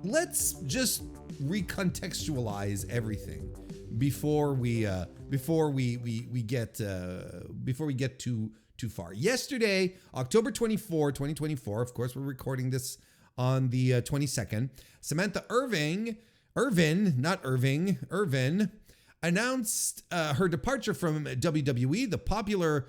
let's just recontextualize everything before we get too far. Yesterday, October 24, 2024, of course, we're recording this on the 22nd. Samantha Irvin announced her departure from WWE. The popular,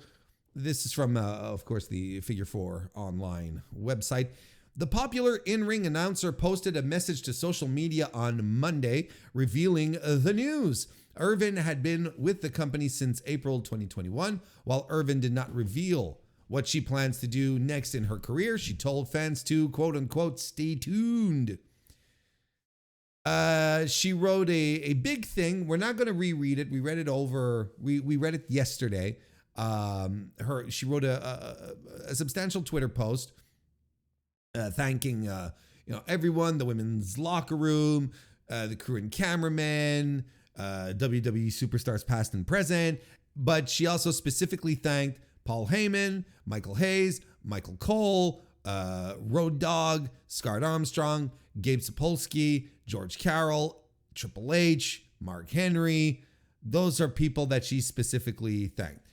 this is from, of course, the Figure 4 online website. The popular in-ring announcer posted a message to social media on Monday revealing the news. Irvin had been with the company since April 2021. While Irvin did not reveal what she plans to do next in her career, she told fans to, quote unquote, stay tuned. She wrote a big thing. We're not going to reread it. We read it over. We read it yesterday. She wrote a substantial Twitter post thanking everyone, the women's locker room, the crew and cameramen, WWE superstars past and present. But she also specifically thanked Paul Heyman, Michael Hayes, Michael Cole, Road Dogg, Scott Armstrong, Gabe Sapolsky, George Carroll, Triple H, Mark Henry. Those are people that she specifically thanked.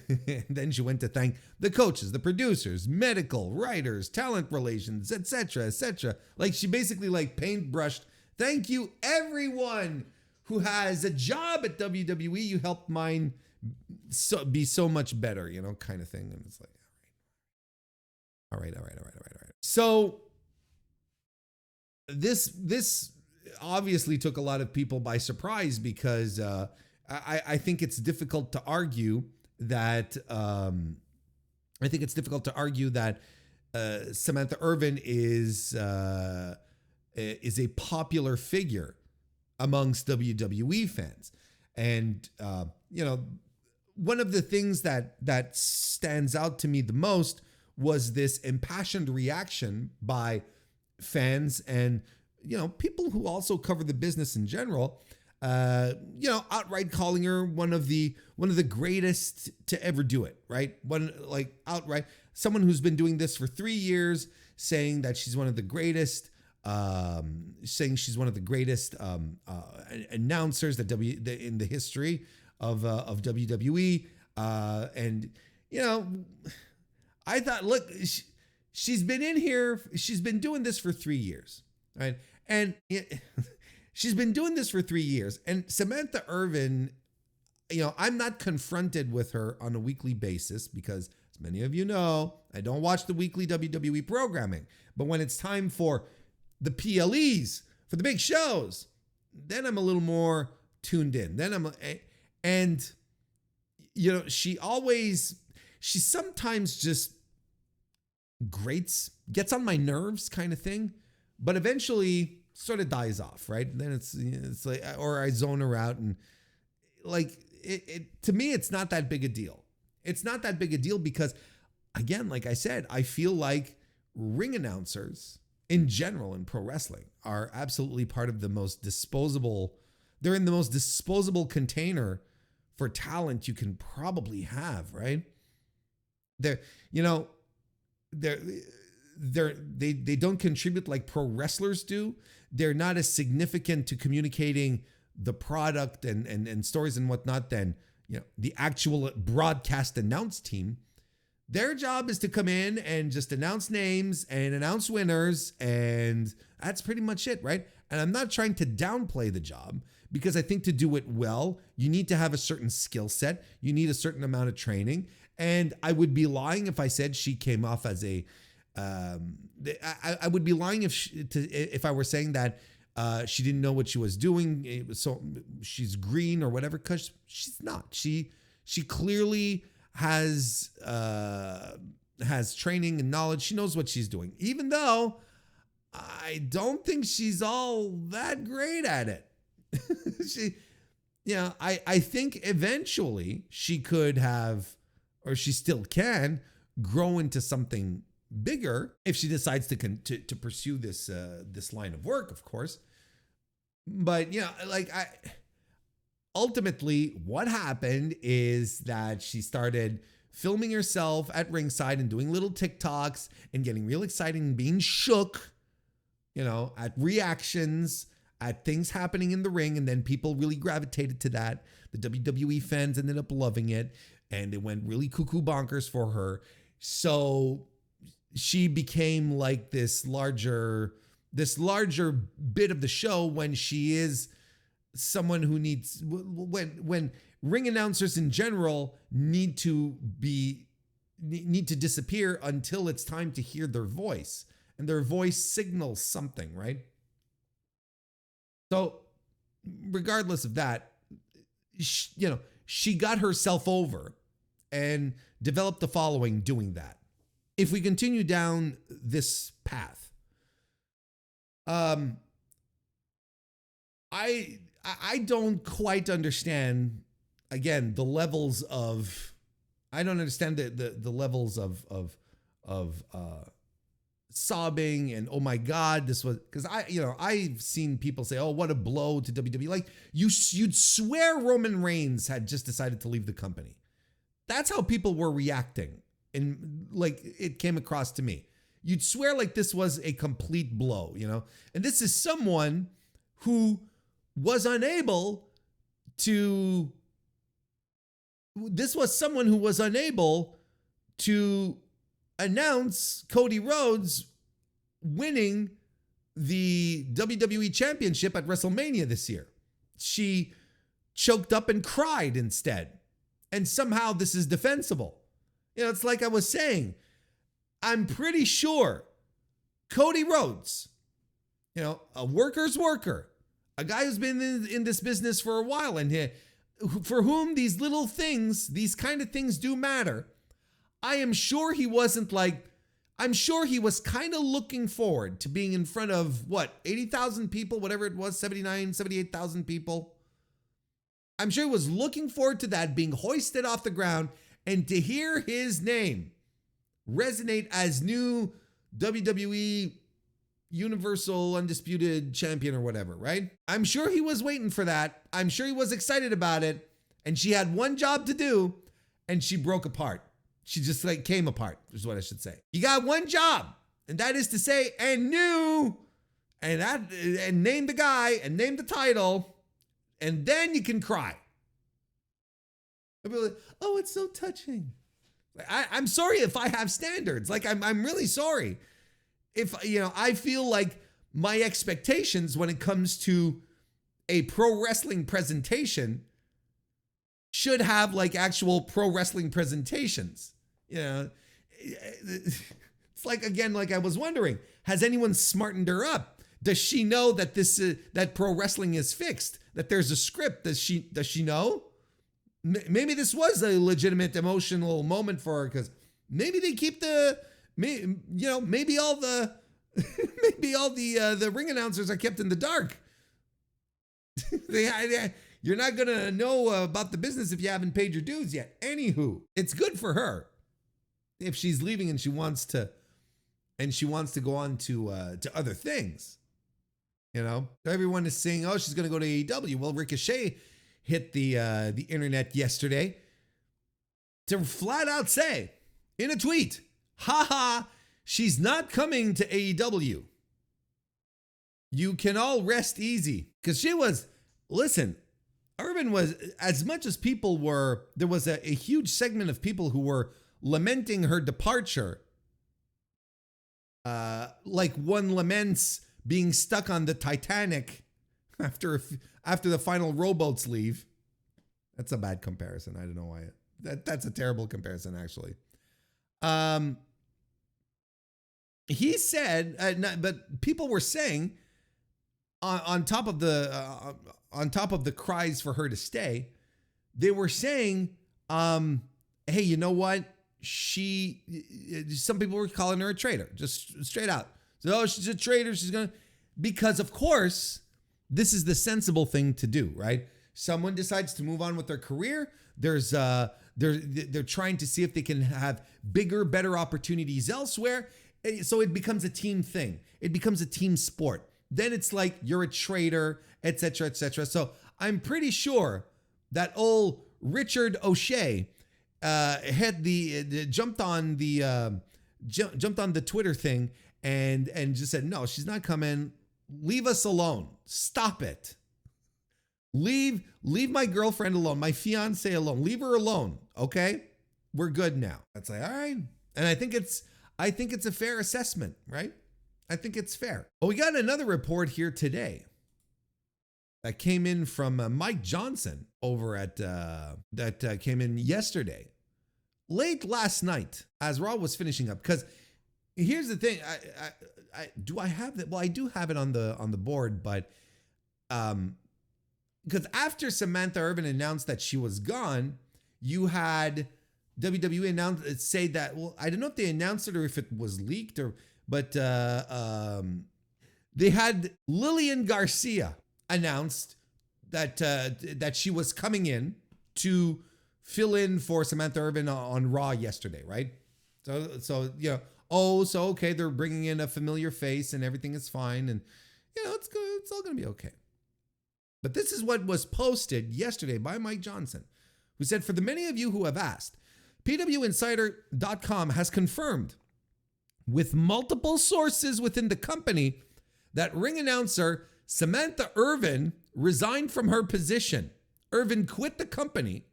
And then she went to thank the coaches, the producers, medical, writers, talent relations, etc., etc. Like she basically like paintbrushed, thank you everyone who has a job at WWE. You helped mine be so much better, kind of thing. And it's like, all right. So this obviously took a lot of people by surprise because I think it's difficult to argue that Samantha Irvin is a popular figure amongst WWE fans, and one of the things that stands out to me the most was this impassioned reaction by fans and people who also cover the business in general. Outright calling her one of the greatest to ever do it, right? Outright, someone who's been doing this for 3 years, saying that she's one of the greatest, announcers in the history of WWE, and I thought, look, she's been in here, she's been doing this for 3 years, right? And she's been doing this for 3 years. And Samantha Irvin, I'm not confronted with her on a weekly basis because, as many of you know, I don't watch the weekly WWE programming. But when it's time for the PLEs, for the big shows, then I'm a little more tuned in. She sometimes just gets on my nerves kind of thing, but eventually sort of dies off, right? Then it's like, or I zone her out, and like it to me, it's not that big a deal. It's not that big a deal because, again, like I said, I feel like ring announcers in general in pro wrestling are absolutely part of the most disposable. They're in the most disposable container for talent you can probably have, right? They don't contribute like pro wrestlers do. They're not as significant to communicating the product and stories and whatnot than the actual broadcast announce team. Their job is to come in and just announce names and announce winners, and that's pretty much it, right? And I'm not trying to downplay the job, because I think to do it well, you need to have a certain skill set. You need a certain amount of training. And I would be lying if I said she came off as a I would be lying if I were saying that she didn't know what she was doing. It was so she's green or whatever, because she's not. She clearly has training and knowledge. She knows what she's doing, even though I don't think she's all that great at it. I think eventually she could have, or she still can, grow into something bigger if she decides to pursue this line of work, of course. But ultimately what happened is that she started filming herself at ringside and doing little TikToks and getting real excited and being shook at reactions, at things happening in the ring, and then people really gravitated to that. The WWE fans ended up loving it, and it went really cuckoo bonkers for her. So she became like this larger bit of the show when she is someone who needs, when ring announcers in general need to disappear until it's time to hear their voice, and their voice signals something, right? So regardless of that, she got herself over and developed the following doing that. If we continue down this path, I don't quite understand, again, the levels of, I don't understand the levels of sobbing and, oh my God, this was, because I've seen people say, oh, what a blow to WWE. Like you'd swear Roman Reigns had just decided to leave the company. That's how people were reacting. And like it came across to me. You'd swear like this was a complete blow, and this is someone who was unable to announce Cody Rhodes winning the WWE Championship at WrestleMania this year. She choked up and cried instead. And somehow this is defensible. It's like I was saying, I'm pretty sure Cody Rhodes, a worker's worker, a guy who's been in this business for a while, and for whom these little things, these kind of things do matter. I am sure he wasn't like, I'm sure he was kind of looking forward to being in front of 80,000 people, whatever it was, 78,000 people. I'm sure he was looking forward to that being hoisted off the ground and to hear his name resonate as new WWE Universal Undisputed Champion or whatever, right? I'm sure he was waiting for that. I'm sure he was excited about it. And she had one job to do, and she broke apart. She just came apart, is what I should say. You got one job, and that is to say, and name the guy and name the title, and then you can cry. I'll be like, oh, it's so touching. I'm sorry if I have standards. I'm really sorry. If, I feel like my expectations when it comes to a pro wrestling presentation should have actual pro wrestling presentations. It's again, I was wondering, has anyone smartened her up? Does she know that that pro wrestling is fixed? That there's a script? Does she know? Maybe this was a legitimate emotional moment for her, because maybe they keep maybe all the ring announcers are kept in the dark. You're not gonna know about the business if you haven't paid your dues yet. Anywho, it's good for her if she's leaving and she wants to go on to other things. Everyone is saying, oh, she's gonna go to AEW. Well, Ricochet hit the internet yesterday to flat out say in a tweet, haha, she's not coming to AEW. You can all rest easy. Because she was, listen, Irvin was, as much as people were, there was a huge segment of people who were lamenting her departure. Like one laments being stuck on the Titanic after the final rowboats leave. That's a bad comparison. I don't know why. That's a terrible comparison, actually. He said, but people were saying, on top of the cries for her to stay, they were saying, hey, you know what? Some people were calling her a traitor, just straight out. So, oh, she's a traitor. Because of course, this is the sensible thing to do, right? Someone decides to move on with their career. They're trying to see if they can have bigger, better opportunities elsewhere. So it becomes a team thing. It becomes a team sport. Then it's like you're a traitor, etc., etc. So I'm pretty sure that old Richard O'Shea jumped on the Twitter thing and just said, no, she's not coming. Leave us alone. Stop it. Leave my girlfriend alone, my fiance alone. Leave her alone, okay? We're good now. That's like, all right. And I think it's a fair assessment, right? I think it's fair. But we got another report here today that came in from Mike Johnson over at that came in yesterday, late last night, as Raw was finishing up. Because here's the thing, I have that? Well, I do have it on the board, but because after Samantha Irvin announced that she was gone, you had WWE say that. Well, I don't know if they announced it or if it was leaked but they had Lillian Garcia announced that she was coming in to fill in for Samantha Irvin on Raw yesterday, right? So okay, they're bringing in a familiar face and everything is fine, and it's good. It's all gonna be okay. But this is what was posted yesterday by Mike Johnson, who said, for the many of you who have asked, PWInsider.com has confirmed with multiple sources within the company that ring announcer Samantha Irvin resigned from her position. Irvin quit the company.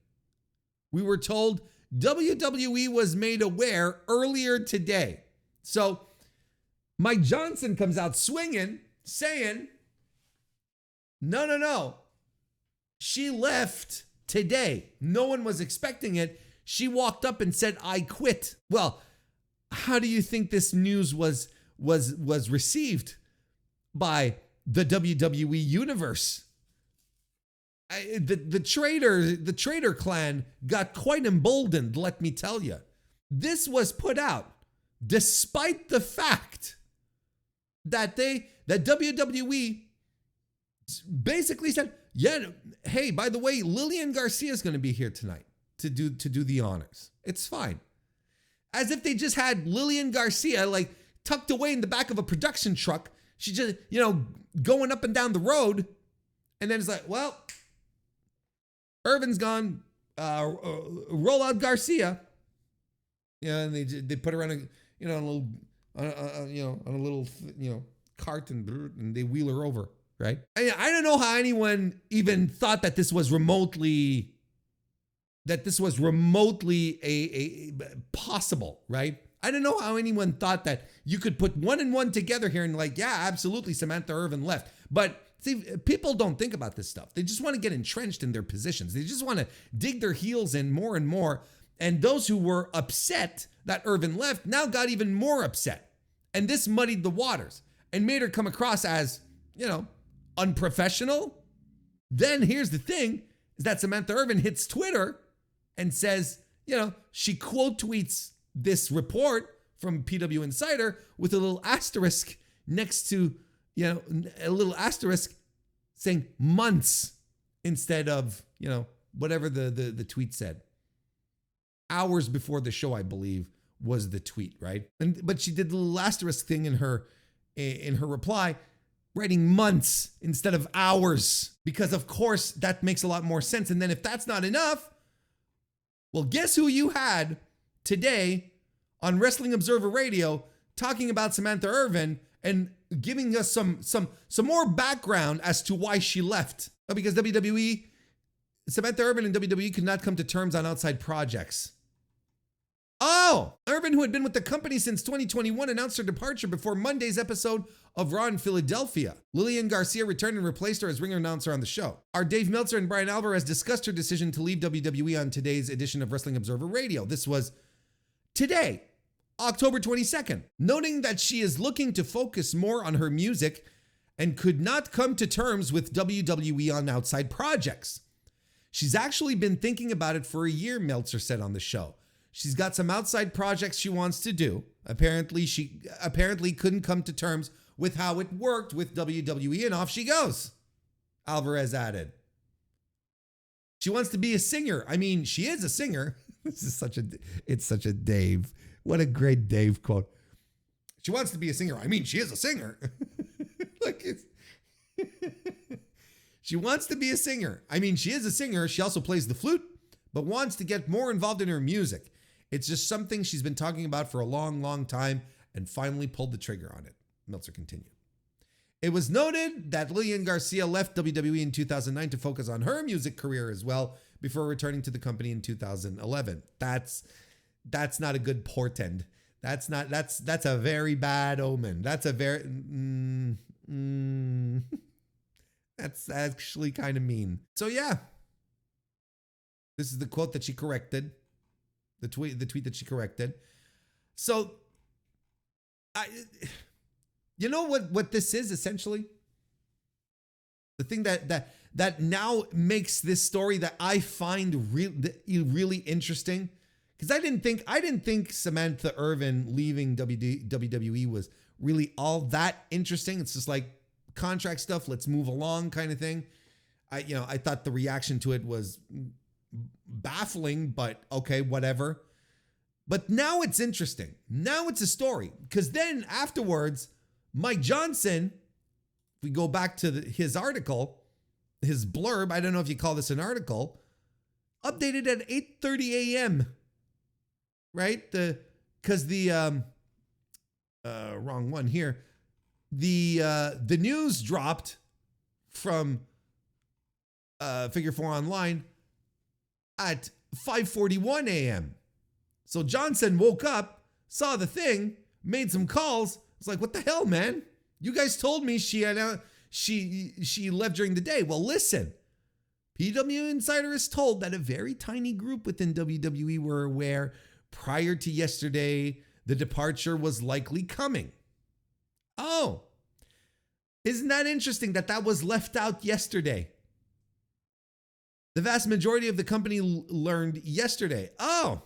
We were told WWE was made aware earlier today. So Mike Johnson comes out swinging, saying, no. She left today. No one was expecting it. She walked up and said, I quit. Well, how do you think this news was received by the WWE universe? The traitor clan got quite emboldened, let me tell you. This was put out despite the fact that WWE basically said, yeah, hey, by the way, Lillian Garcia is going to be here tonight to do the honors. It's fine. As if they just had Lillian Garcia like tucked away in the back of a production truck. She just, going up and down the road. And then it's like, well, Irvin's gone. Roll out Garcia. And they put her on a little cart and they wheel her over. Right? I don't know how anyone even thought that this was remotely a possible, right? I don't know how anyone thought that you could put one and one together here and like, yeah, absolutely, Samantha Irvin left. But see, people don't think about this stuff. They just want to get entrenched in their positions. They just want to dig their heels in more and more. And those who were upset that Irvin left now got even more upset. And this muddied the waters and made her come across as, unprofessional. Then here's the thing, is that Samantha Irvin hits Twitter and says, she quote tweets this report from PW Insider with a little asterisk next to, a little asterisk saying months instead of, whatever the tweet said. Hours before the show, I believe, was the tweet, right? But she did the little asterisk thing in her reply, writing months instead of hours, because of course that makes a lot more sense. And then if that's not enough, well, guess who you had today on Wrestling Observer Radio talking about Samantha Irvin and giving us some more background as to why she left. Because Samantha Irvin and WWE could not come to terms on outside projects. Oh, Irvin, who had been with the company since 2021, announced her departure before Monday's episode of Raw in Philadelphia. Lillian Garcia returned and replaced her as ring announcer on the show. Our Dave Meltzer and Brian Alvarez discussed her decision to leave WWE on today's edition of Wrestling Observer Radio. This was today, October 22nd, noting that she is looking to focus more on her music and could not come to terms with WWE on outside projects. She's actually been thinking about it for a year, Meltzer said on the show. She's got some outside projects she wants to do. Apparently, she couldn't come to terms with how it worked with WWE, and off she goes, Alvarez added. She wants to be a singer. I mean, she is a singer. It's such a Dave. What a great Dave quote. She wants to be a singer. I mean, she is a singer. She wants to be a singer. I mean, she is a singer. She also plays the flute, but wants to get more involved in her music. It's just something she's been talking about for a long, long time, and finally pulled the trigger on it. Meltzer continued. It was noted that Lillian Garcia left WWE in 2009 to focus on her music career as well before returning to the company in 2011. That's not a good portend. That's a very bad omen. That's a very that's actually kind of mean. So yeah, this is the quote that she corrected, the tweet that she corrected. So you know what this is essentially? The thing that now makes this story that I find really interesting, because I didn't think Samantha Irvin leaving WWE was really all that interesting. It's just like contract stuff, let's move along kind of thing. I thought the reaction to it was baffling, but okay, whatever. But now it's interesting. Now it's a story, because then afterwards, Mike Johnson, if we go back to his article, his blurb, I don't know if you call this an article, updated at 8:30 a.m. Right? Because the wrong one here. The news dropped from Figure 4 Online at 5:41 a.m. So Johnson woke up, saw the thing, made some calls. It's like, what the hell, man? You guys told me she left during the day. Well, listen, PW Insider is told that a very tiny group within WWE were aware prior to yesterday the departure was likely coming. Oh, isn't that interesting that was left out yesterday? The vast majority of the company learned yesterday. Oh,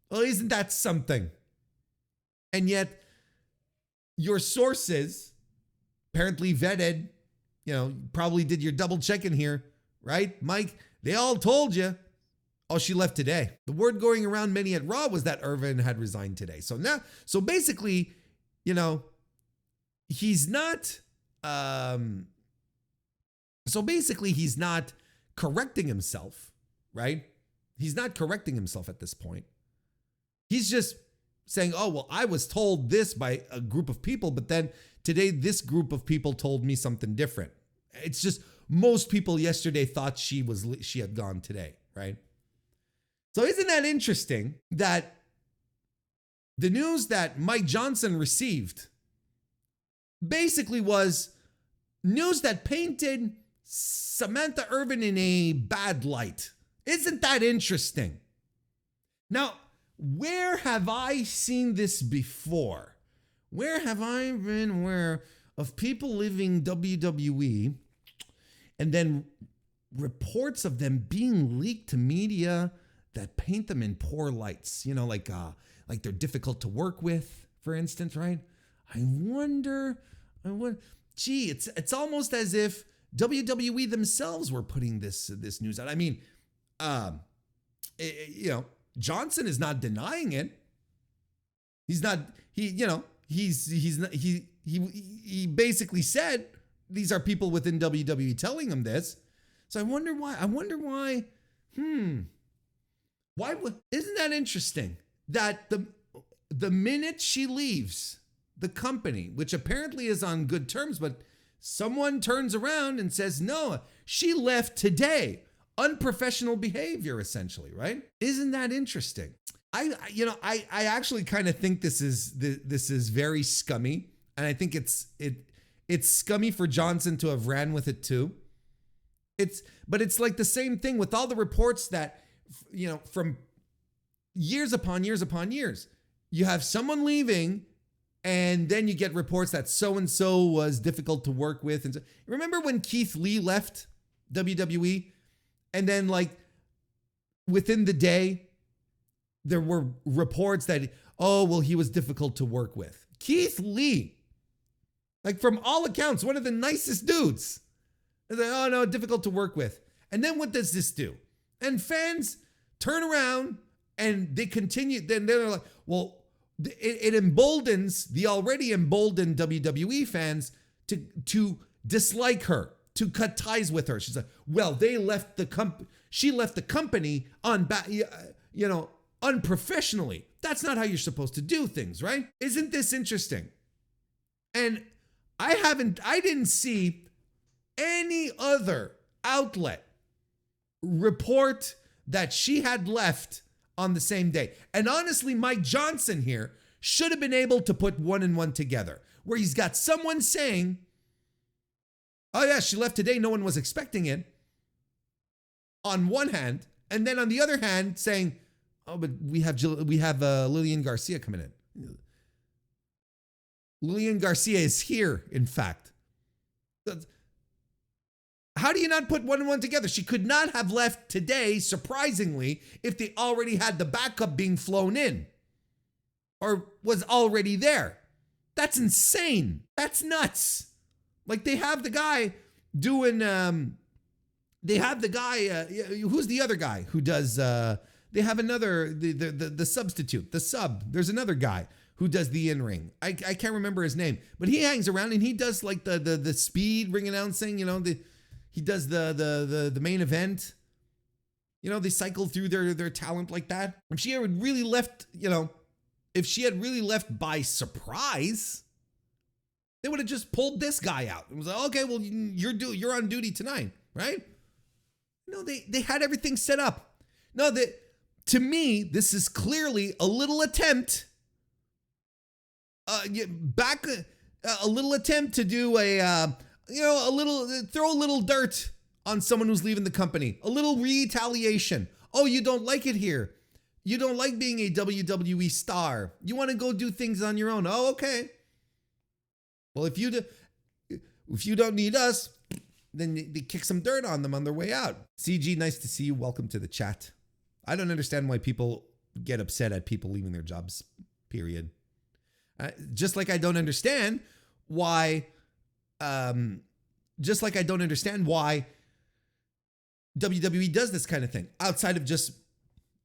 well, isn't that something? And yet, your sources, apparently vetted, probably did your double checking here, right? Mike, they all told you, oh, she left today. The word going around many at Raw was that Irvin had resigned today. So basically, he's not, he's not correcting himself, right? He's not correcting himself at this point. He's just saying, oh, well, I was told this by a group of people, but then today this group of people told me something different. It's just most people yesterday thought she had gone today, right? So isn't that interesting that the news that Mike Johnson received basically was news that painted Samantha Irvin in a bad light? Isn't that interesting? Now, where have I seen this before? Where have I been aware of people leaving WWE and then reports of them being leaked to media that paint them in poor lights? Like they're difficult to work with, for instance, right? I wonder, gee, it's almost as if WWE themselves were putting this news out. I mean, Johnson is not denying it. He's not, he basically said these are people within WWE telling him this. So I wonder why, isn't that interesting that the minute she leaves the company, which apparently is on good terms, but someone turns around and says, no, she left today. Unprofessional behavior, essentially, right? Isn't that interesting? I actually kind of think this is very scummy, and I think it's scummy for Johnson to have ran with it too. But it's like the same thing with all the reports that from years upon years upon years, you have someone leaving, and then you get reports that so and so was difficult to work with. And so, remember when Keith Lee left WWE? And then within the day, there were reports that, oh, well, he was difficult to work with. Keith Lee, from all accounts, one of the nicest dudes. They're like, oh, no, difficult to work with. And then what does this do? And fans turn around and they continue. Then they're like, well, it emboldens the already emboldened WWE fans to dislike her, to cut ties with her. She's like, well, she left the company unprofessionally. That's not how you're supposed to do things, right? Isn't this interesting? And I didn't see any other outlet report that she had left on the same day. And honestly, Mike Johnson here should have been able to put one and one together, where he's got someone saying, oh yeah, she left today, no one was expecting it, on one hand, and then on the other hand saying, oh, but we have Lillian Garcia coming in. Lillian Garcia is here, in fact. How do you not put one and one together? She could not have left today, surprisingly, if they already had the backup being flown in or was already there. That's insane. That's nuts. Like, they have the guy doing, who's the other guy who does, they have another, the substitute, the sub. There's another guy who does the in-ring. I can't remember his name, but he hangs around and he does like the speed ring announcing, he does the main event. They cycle through their talent like that. If she had really left, if she had really left by surprise, they would have just pulled this guy out. It was like, okay, well, you're on duty tonight, right? No, they had everything set up. No, to me, this is clearly a little attempt, a little attempt to do throw a little dirt on someone who's leaving the company, a little retaliation. Oh, you don't like it here. You don't like being a WWE star. You want to go do things on your own. Oh, okay. Well, if you don't need us, then they kick some dirt on them on their way out. CG, nice to see you. Welcome to the chat. I don't understand why people get upset at people leaving their jobs, period. Just like I don't understand why WWE does this kind of thing outside of just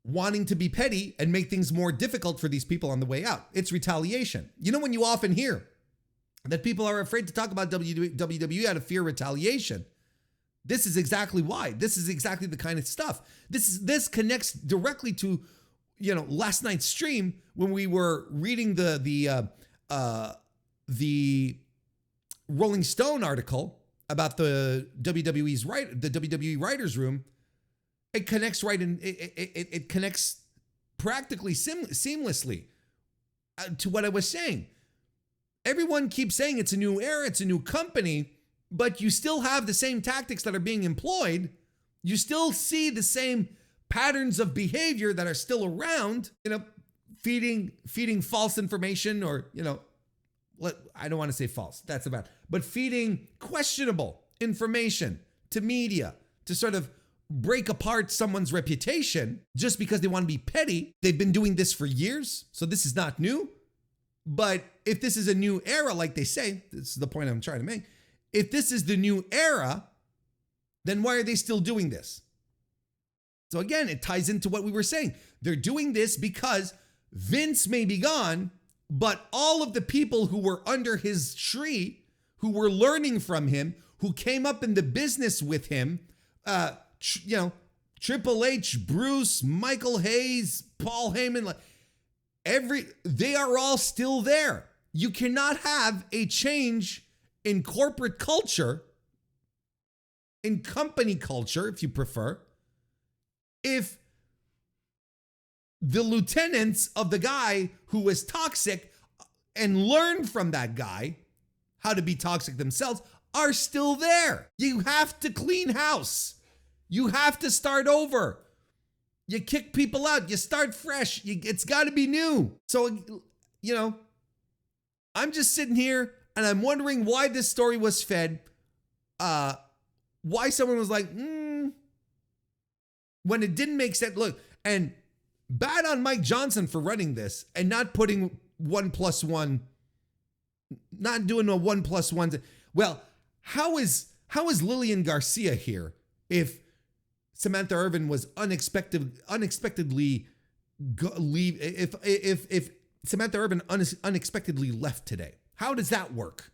wanting to be petty and make things more difficult for these people on the way out. It's retaliation. When you often hear that people are afraid to talk about WWE out of fear of retaliation, this is exactly why. This is exactly the kind of stuff. This connects directly to, last night's stream when we were reading the Rolling Stone article about the WWE writers' room. It connects right in. It connects practically seamlessly to what I was saying. Everyone keeps saying it's a new era, it's a new company, but you still have the same tactics that are being employed. You still see the same patterns of behavior that are still around. Feeding false information, or I don't want to say false. That's about, but feeding questionable information to media to sort of break apart someone's reputation just because they want to be petty. They've been doing this for years, so this is not new. But if this is a new era, like they say, this is the point I'm trying to make. If this is the new era, then why are they still doing this? So again, it ties into what we were saying. They're doing this because Vince may be gone, but all of the people who were under his tree, who were learning from him, who came up in the business with him, Triple H, Bruce, Michael Hayes, Paul Heyman, they are all still there. You cannot have a change in corporate culture, in company culture, if you prefer, if the lieutenants of the guy who was toxic and learned from that guy how to be toxic themselves are still there. You have to clean house. You have to start over. You kick people out. You start fresh. It's got to be new. So, I'm just sitting here and I'm wondering why this story was fed. Why someone was like, when it didn't make sense. Look, and bad on Mike Johnson for running this and not putting 1+1, not doing a 1+1. Well, how is Lillian Garcia here if Samantha Irvin was unexpectedly leave? If Samantha Irvin unexpectedly left today, how does that work?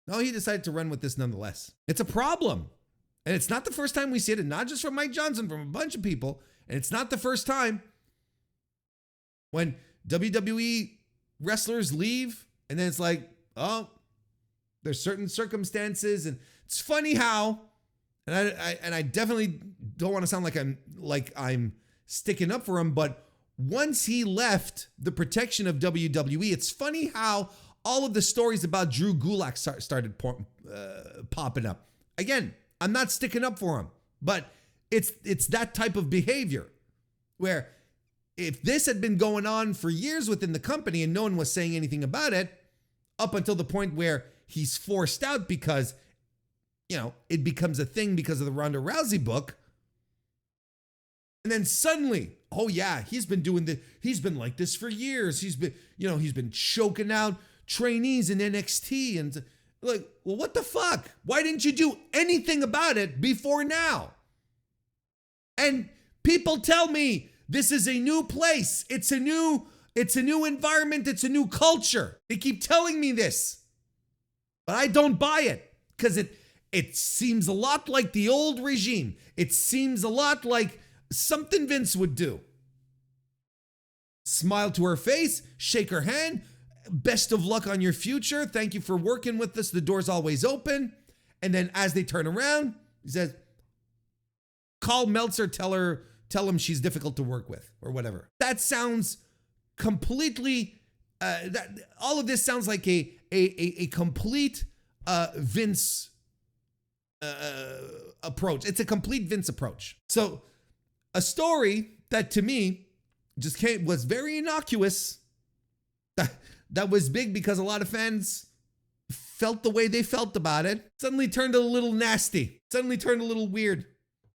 No, he decided to run with this nonetheless. It's a problem. And it's not the first time we see it, and not just from Mike Johnson, from a bunch of people. And it's not the first time. When WWE wrestlers leave, and then it's like, oh, there's certain circumstances, and it's funny how, and I definitely don't want to sound like I'm sticking up for him, but once he left the protection of WWE, it's funny how all of the stories about Drew Gulak started popping up. Again, I'm not sticking up for him, but it's that type of behavior where if this had been going on for years within the company and no one was saying anything about it, up until the point where he's forced out because, it becomes a thing because of the Ronda Rousey book. And then suddenly, oh yeah, he's been like this for years. He's been choking out trainees in NXT, and like, well, what the fuck? Why didn't you do anything about it before now? And people tell me this is a new place. It's a new environment. It's a new culture. They keep telling me this, but I don't buy it because it seems a lot like the old regime. It seems a lot like something Vince would do. Smile to her face, shake her hand. Best of luck on your future. Thank you for working with us. The door's always open. And then as they turn around, he says, call Meltzer, tell him she's difficult to work with or whatever. That sounds completely, all of this sounds like a complete Vince approach. It's a complete Vince approach. So a story that to me was very innocuous, that was big because a lot of fans felt the way they felt about it, suddenly turned a little nasty, suddenly turned a little weird.